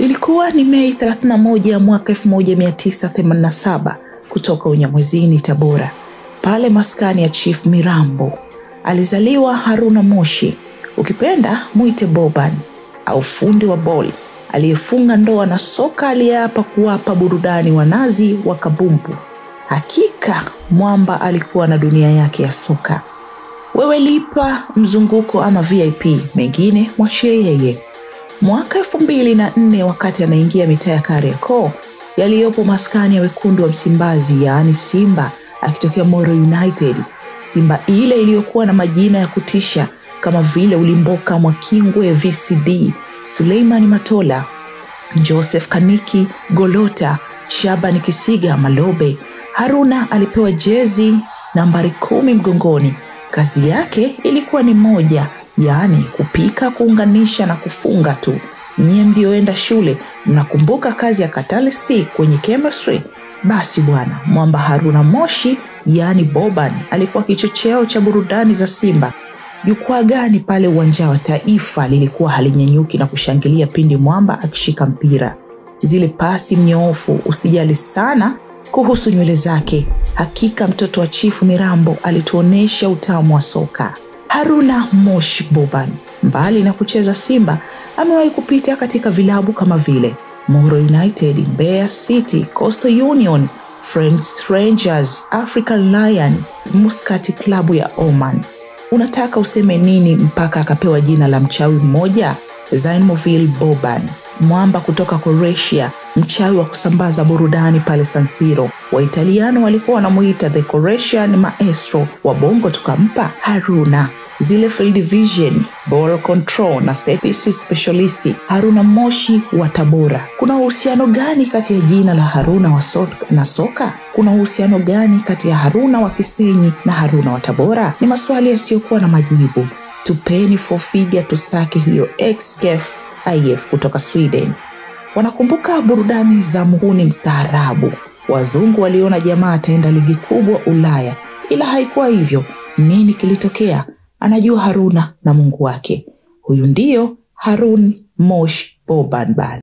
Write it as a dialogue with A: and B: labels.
A: Ilikuwa ni Mei 31 mwaka 1987 kutoka Unyamwezini, Tabora, pale maskani ya Chief Mirambo. Alizaliwa Haruna Moshi, ukipenda muite Boban, au fundi wa boli, aliyefunga ndoa na soka, aliyeapa kuwapa burudani wanazi wa kabumbu. Hakika mwamba alikuwa na dunia yake ya soka. Wewe lipa mzunguko ama VIP, mengine mwachie yeye. Mwaka 2004 wakati anaingia mitaa ya Kariakoo yaliyopo maskani ya wekundu wa Msimbazi, yaani Simba, akitokea Moro United, Simba ile iliyokuwa na majina ya kutisha kama vile Ulimboka Mwakingwe VCD, Suleiman Matola, Joseph Kaniki Golota, Shaban Kisiga Malobe, Haruna alipewa jezi nambari 10 mgongoni. Kazi yake ilikuwa ni moja, yaani kupika, kuunganisha na kufunga tu. Nyie mlioenda shule mnakumbuka kazi ya catalyst kwenye chemistry? Basi bwana, mwamba Haruna Moshi, yaani Boban, alikuwa kichocheo cha burudani za Simba. Jukwaa gani pale uwanja wa Taifa lilikuwa halinyenyuki na kushangilia pindi mwamba akishika mpira. Zile pasi mnyoofu, usijali sana kuhusu nywele zake. Hakika mtoto wa Chifu Mirambo alituonesha utamu wa soka. Haruna Moshi Boban, mbali na kucheza Simba, amewahi kupita katika vilabu kama vile Moro United, Mbeya City, Coastal Union, Friends Rangers, African Lion, Muscat Club ya Oman. Unataka useme nini mpaka akapewa jina la mchawi mmoja? Zainovic Boban, mwamba kutoka Croatia, mchawi wa kusambaza burudani pale San Siro. Waitaliano walikuwa wanamuita the Croatian maestro, wa bongo tukampa Haruna. Zile field vision, ball control na set piece specialist, Haruna Moshi wa Tabora. Kuna uhusiano gani kati ya jina la Haruna wa na soka? Kuna uhusiano gani kati ya Haruna wa Kisenyi na Haruna wa Tabora? Ni maswali yasiyokuwa na majibu. Tupeni fofiga tusake hiyo XKF IF kutoka Sweden. Wanakumbuka burudani za muhuni mstaarabu. Wazungu waliona jamaa ataenda ligi kubwa Ulaya, ila haikuwa hivyo. Nini kilitokea? Anajua Haruna na Mungu wake. Huyu ndio Harun Moshi Boban.